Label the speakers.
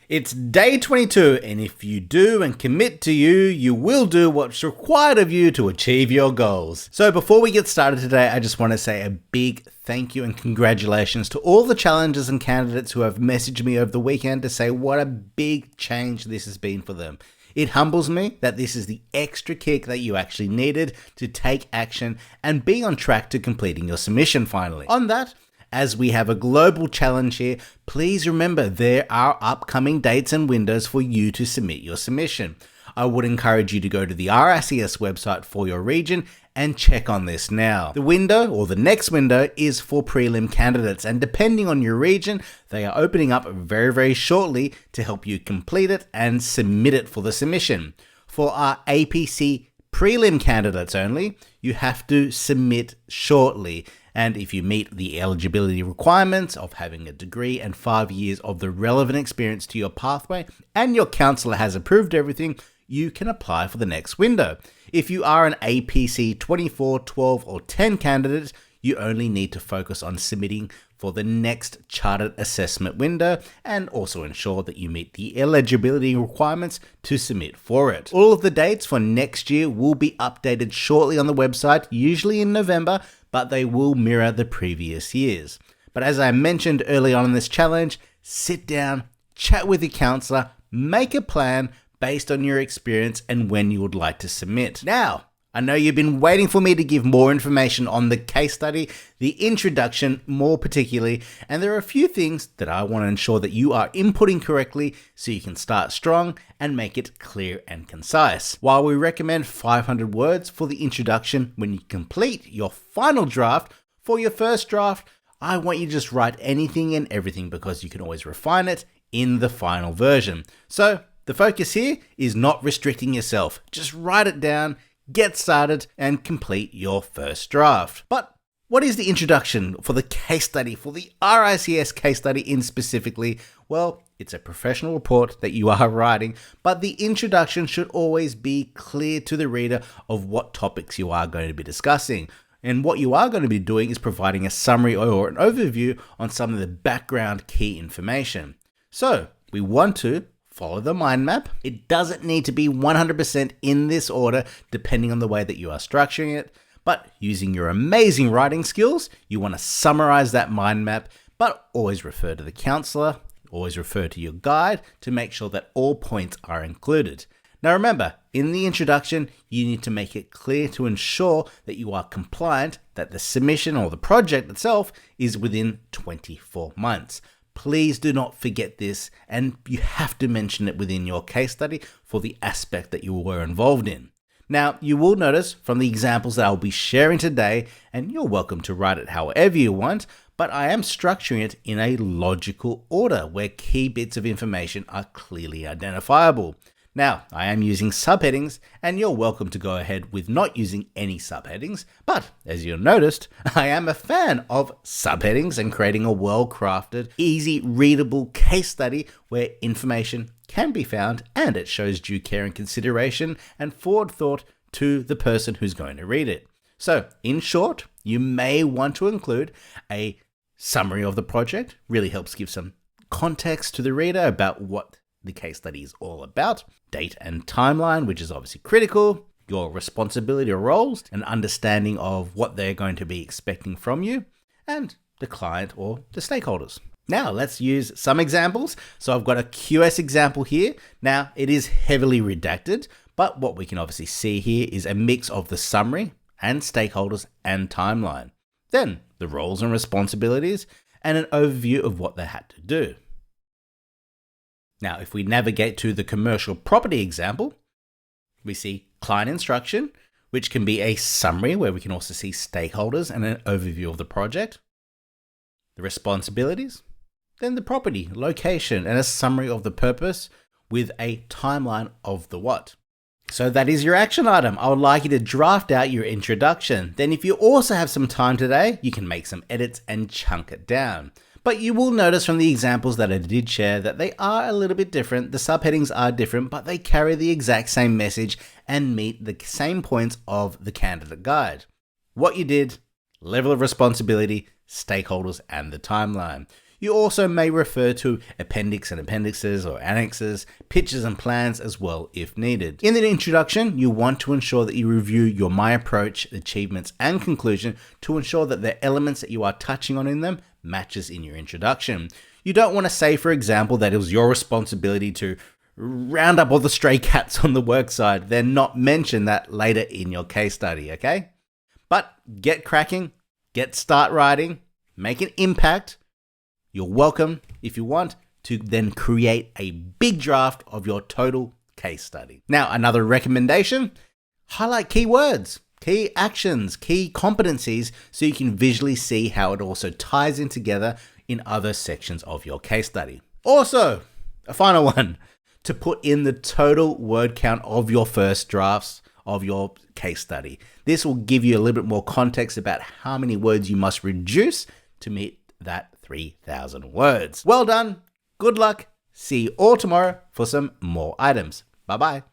Speaker 1: It's day 22, and if you do and commit to you will do what's required of you to achieve your goals. So before we get started today, I just want to say a big thank you and congratulations to all the challengers and candidates who have messaged me over the weekend to say what a big change this has been for them. It humbles me that this is the extra kick that you actually needed to take action and be on track to completing your submission finally. On that, as we have a global challenge here, please remember there are upcoming dates and windows for you to submit your submission. I would encourage you to go to the RICS website for your region and check on this now. The window, or the next window, is for prelim candidates, and depending on your region, they are opening up very shortly to help you complete it and submit it for the submission. For our APC prelim candidates only, you have to submit shortly. And if you meet the eligibility requirements of having a degree and 5 years of the relevant experience to your pathway, and your counsellor has approved everything, you can apply for the next window. If you are an APC 24, 12, or 10 candidate, you only need to focus on submitting for the next chartered assessment window and also ensure that you meet the eligibility requirements to submit for it. All of the dates for next year will be updated shortly on the website, usually in November, but they will mirror the previous years. But as I mentioned early on in this challenge, sit down, chat with your counsellor, make a plan based on your experience and when you would like to submit. Now, I know you've been waiting for me to give more information on the case study, the introduction more particularly, and there are a few things that I want to ensure that you are inputting correctly so you can start strong and make it clear and concise. While we recommend 500 words for the introduction when you complete your final draft, for your first draft, I want you to just write anything and everything because you can always refine it in the final version. So the focus here is not restricting yourself. Just write it down, get started, and complete your first draft. But what is the introduction for the case study, for the RICS case study in specifically? Well, it's a professional report that you are writing, but the introduction should always be clear to the reader of what topics you are going to be discussing. And what you are going to be doing is providing a summary or an overview on some of the background key information. So we want to follow the mind map. It doesn't need to be 100% in this order, depending on the way that you are structuring it. But using your amazing writing skills, you want to summarize that mind map, but always refer to the counsellor, always refer to your guide to make sure that all points are included. Now remember, in the introduction, you need to make it clear to ensure that you are compliant, that the submission or the project itself is within 24 months. Please do not forget this, and you have to mention it within your case study for the aspect that you were involved in. Now, you will notice from the examples that I'll be sharing today, and you're welcome to write it however you want, but I am structuring it in a logical order where key bits of information are clearly identifiable. Now, I am using subheadings, and you're welcome to go ahead with not using any subheadings, but as you noticed, I am a fan of subheadings and creating a well-crafted, easy, readable case study where information can be found and it shows due care and consideration and forward thought to the person who's going to read it. So, in short, you may want to include a summary of the project, really helps give some context to the reader about what the case study is all about, date and timeline, which is obviously critical, your responsibility or roles, an understanding of what they're going to be expecting from you, and the client or the stakeholders. Now let's use some examples. So I've got a QS example here. Now it is heavily redacted, but what we can obviously see here is a mix of the summary and stakeholders and timeline. Then the roles and responsibilities and an overview of what they had to do. Now, if we navigate to the commercial property example, we see client instruction, which can be a summary where we can also see stakeholders and an overview of the project, the responsibilities, then the property, location, and a summary of the purpose with a timeline of the what. So that is your action item. I would like you to draft out your introduction. Then if you also have some time today, you can make some edits and chunk it down. But you will notice from the examples that I did share that they are a little bit different. The subheadings are different, but they carry the exact same message and meet the same points of the candidate guide. What you did, level of responsibility, stakeholders, and the timeline. You also may refer to appendix and appendices or annexes, pictures and plans as well if needed. In the introduction, you want to ensure that you review your My Approach, achievements and conclusion to ensure that the elements that you are touching on in them matches in your introduction. You don't want to say, for example, that it was your responsibility to round up all the stray cats on the worksite, then not mention that later in your case study, okay? But get cracking, start writing, make an impact. You're welcome, if you want, to then create a big draft of your total case study. Now, another recommendation, highlight keywords, key actions, key competencies, so you can visually see how it also ties in together in other sections of your case study. Also, a final one, to put in the total word count of your first drafts of your case study. This will give you a little bit more context about how many words you must reduce to meet that 3,000 words. Well done, good luck, see you all tomorrow for some more items. Bye-bye.